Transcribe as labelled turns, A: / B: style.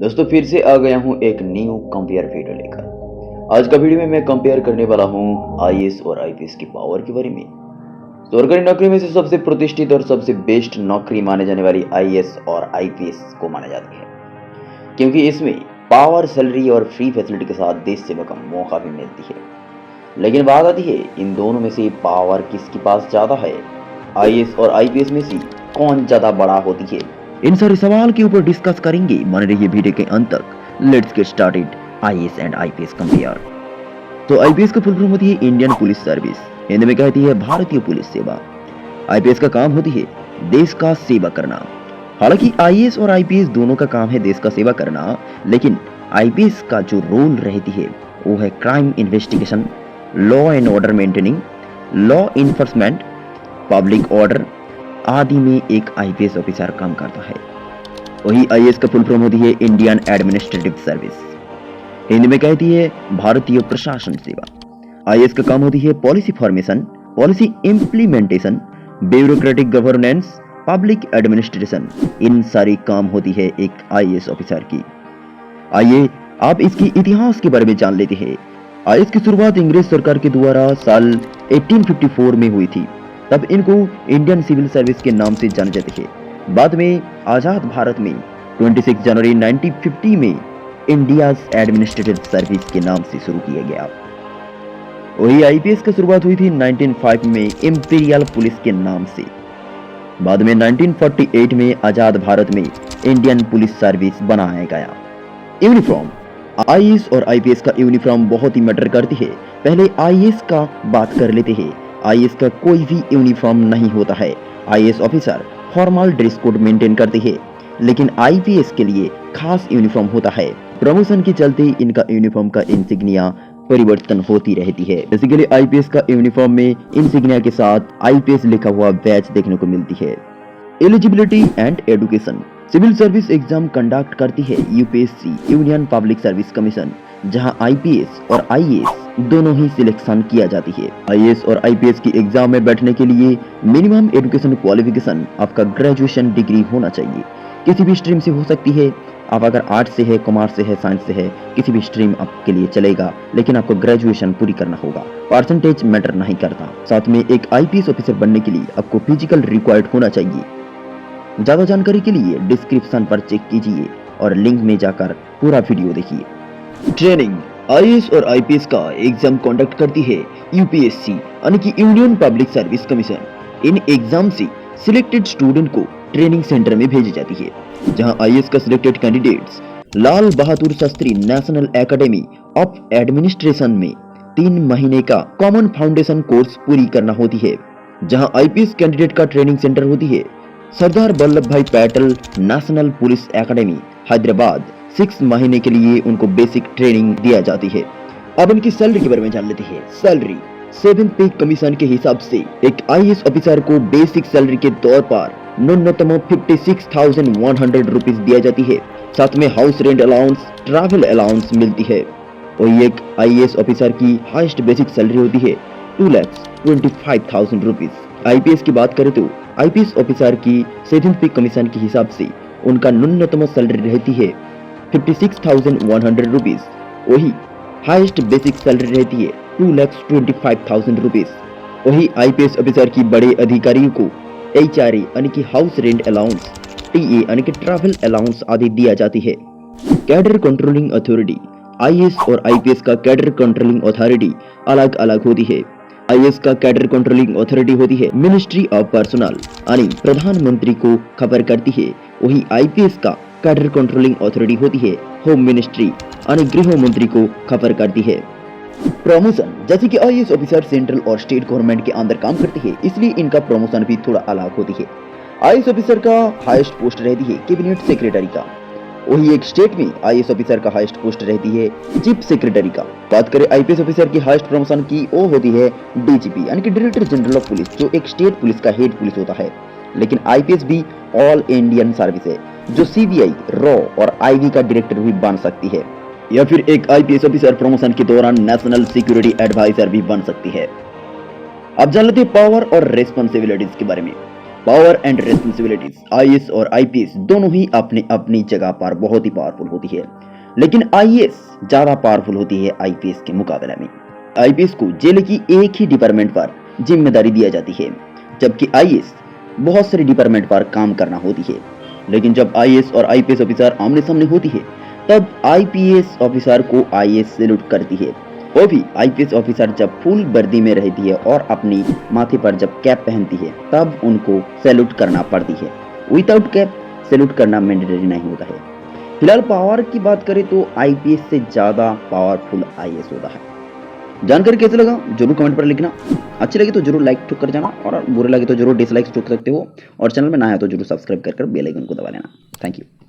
A: दोस्तों फिर से आ गया हूँ एक न्यू कंपेयर वीडियो लेकर। आज का वीडियो में मैं कंपेयर करने वाला हूँ आईएएस और आईपीएस की पावर के बारे में। सरकारी नौकरी में से सबसे प्रतिष्ठित और सबसे बेस्ट नौकरी माने जाने वाली आईएएस और आईपीएस को माना जाती है, क्योंकि इसमें पावर, सैलरी और फ्री फैसिलिटी के साथ देश सेवा का मौका भी मिलती है। लेकिन बात आती है इन दोनों में से पावर किसके पास ज्यादा है, आईएएस और आईपीएस में से कौन ज्यादा बड़ा होती है। इन सारे सवाल के ऊपर डिस्कस करेंगे। बने रहिए वीडियो के अंत तक। Let's get started. IAS and IPS compare. तो आईपीएस का फुल फॉर्म होती है इंडियन पुलिस सर्विस, हिंदी में कहती है भारतीय पुलिस सेवा। आईपीएस का काम होती है देश का सेवा करना। हालांकि आईएएस और आईपीएस दोनों का काम है देश का सेवा करना, लेकिन आईपीएस का जो रोल रहती है वो है crime investigation, law and order maintaining, law enforcement, public order आदि में एक आईपीएस ऑफिसर काम करता है। वही आईएएस का फुल फॉर्म होती है इंडियन एडमिनिस्ट्रेटिव सर्विस, हिंदी में कहती है भारतीय प्रशासन सेवा। आईएएस का काम होती है policy formation, policy implementation, bureaucratic governance, public administration. इन सारी काम होती है एक आईएएस ऑफिसर की। आइए आप इसकी इतिहास के बारे में जान लेते हैं। आईएएस की शुरुआत अंग्रेज सरकार के द्वारा साल 1854 में हुई थी। तब इनको इंडियन सिविल सर्विस के नाम से जाने जाते हैं। बाद में आजाद भारत में 26 जनवरी 1950 में इंडियाज एडमिनिस्ट्रेटिव सर्विस के नाम से शुरू किया गया। वही आईपीएस की शुरुआत हुई थी 1905 में इंपीरियल पुलिस के नाम से। बाद में 1948 में आजाद भारत में इंडियन पुलिस सर्विस बनाया गया। यूनिफॉर्म, आईएएस और आईपीएस का यूनिफॉर्म बहुत ही मैटर करती है। पहले आईएएस का बात कर लेते हैं। आईएएस का कोई भी यूनिफॉर्म नहीं होता है। IAS officer formal dress code maintain करते हैं, लेकिन आईपीएस के लिए खास यूनिफॉर्म होता है। प्रमोशन के चलते इनका यूनिफॉर्म का इंसिग्निया परिवर्तन होती रहती है। बेसिकली आईपीएस का यूनिफॉर्म में इंसिग्निया के साथ आईपीएस लिखा हुआ बैच देखने को मिलती है। Eligibility and education, civil service exam conduct करती है UPSC, union public service commission, जहां आईपीएस और आईएएस दोनों ही सिलेक्शन किया जाती है। आईएएस और आईपीएस की एग्जाम में बैठने के लिए मिनिमम एजुकेशन क्वालिफिकेशन आपका ग्रेजुएशन डिग्री होना चाहिए। किसी भी स्ट्रीम से हो सकती है। आप अगर आर्ट से है, कॉमर्स से है, साइंस से है, किसी भी स्ट्रीम आपके लिए चलेगा, लेकिन आपको ग्रेजुएशन पूरी करना होगा। परसेंटेज मैटर नहीं करता। साथ में एक आईपीएस ऑफिसर बनने के लिए आपको फिजिकल रिक्वायर्ड होना चाहिए। ज्यादा जानकारी के लिए डिस्क्रिप्शन पर चेक कीजिए और लिंक में जाकर पूरा वीडियो देखिए। ट्रेनिंग, आईएएस और आईपीएस का एग्जाम कंडक्ट करती है यूपीएससी यानी कि union public service commission. In exam से सिलेक्टेड स्टूडेंट को ट्रेनिंग सेंटर में भेजी जाती है, जहां आईएएस का selected candidates Lal Bahadur Shastri national academy of administration में 3 महीने का कॉमन फाउंडेशन कोर्स पूरी करना होती है। जहां आईपीएस कैंडिडेट का ट्रेनिंग सेंटर होती है सरदार वल्लभ भाई Patel national police academy Hyderabad. 6 महीने के लिए उनको बेसिक ट्रेनिंग दिया जाती है। अब इनकी सैलरी के बारे में जान लेते हैं। सैलरी 7 पे कमीशन के हिसाब से एक आईएएस ऑफिसर को बेसिक सैलरी के तौर पर न्यूनतम 56,100 रुपीज दिया जाती है। साथ में house rent allowance, travel allowance मिलती है। वही एक आईएएस ऑफिसर की हाईएस्ट बेसिक सैलरी होती है 2,25,000 रुपीज। आईपीएस की बात करें तो आईपीएस ऑफिसर की 7 पे कमीशन के हिसाब से उनका न्यूनतम सैलरी रहती है 56,100 रुपीज। वही हाईएस्ट बेसिक सैलरी रहती है 2,25,000 रुपीज। वही आईपीएस ऑफिसर की बड़े अधिकारियों को एचआरए यानी कि हाउस रेंट अलाउंस, टीए यानी कि ट्रैवल अलाउंस आदि दिया जाती है। कैडर कंट्रोलिंग अथॉरिटी, आईएएस और आईपीएस का कैडर कंट्रोलिंग अथॉरिटी अलग अलग होती है। आईएएस का कैडर कंट्रोलिंग अथॉरिटी होती है मिनिस्ट्री ऑफ पर्सनल यानी प्रधानमंत्री को खबर करती है। वही आईपीएस का कैडर कंट्रोलिंग अथॉरिटी होती है होम मिनिस्ट्री यानी गृह मंत्री को खबर करती है। प्रमोशन, जैसे कि आईएएस ऑफिसर सेंट्रल और स्टेट गवर्नमेंट के अंदर काम करते हैं, इसलिए इनका प्रमोशन भी थोड़ा अलग होती है। आईएएस ऑफिसर का हाईएस्ट पोस्ट रहती है कैबिनेट सेक्रेटरी का। वही एक स्टेट में आईएएस ऑफिसर का हाईएस्ट पोस्ट रहती है चीफ सेक्रेटरी का। बात करें आईपीएस ऑफिसर की हाईएस्ट प्रमोशन की, वो होती है डीजीपी यानी कि डायरेक्टर जनरल ऑफ पुलिस, जो एक स्टेट पुलिस का हेड पुलिस होता है। लेकिन आईपीएस भी ऑल इंडियन सर्विस है, जो सीबीआई, रॉ और आईबी का डायरेक्टर भी बन सकती है, या फिर एक आईपीएस ऑफिसर प्रमोशन के दौरान नेशनल सिक्योरिटी एडवाइजर भी बन सकती है। अब जान लेते हैं पावर और रेस्पॉन्सिबिलिटीज के बारे में। पावर एंड रेस्पॉन्सिबिलिटीज, आईएएस और आईपीएस दोनों ही अपनी अपनी जगह पर बहुत ही पावरफुल होती है, लेकिन आईएएस ज्यादा पावरफुल होती है आईपीएस के मुकाबले में। आईपीएस को जेल की एक ही डिपार्टमेंट पर जिम्मेदारी दिया जाती है, जबकि आईएएस बहुत सारे डिपार्टमेंट पर काम करना होती है। लेकिन जब आईएएस और आईपीएस ऑफिसर आमने सामने होती है, तब आईपीएस ऑफिसर को आईएएस सैल्यूट करती है। वो भी आईपीएस ऑफिसर जब फुल वर्दी में रहती है और अपनी माथे पर जब कैप पहनती है, तब उनको सैल्यूट करना पड़ती है। विदाउट कैप सैल्यूट करना मैंडेटरी नहीं होता है। फिलहाल पावर की बात करें तो आईपीएस से ज्यादा पावरफुल आईएएस होता है। जानकारी कैसे लगा जरूर कमेंट पर लिखना। अच्छी लगी तो जरूर लाइक ठोक कर जाना, और बुरे लगे तो जरूर डिसलाइक ठोक सकते हो, और चैनल में नया है तो जरूर सब्सक्राइब कर बेल आइकन को दबा लेना। Thank you.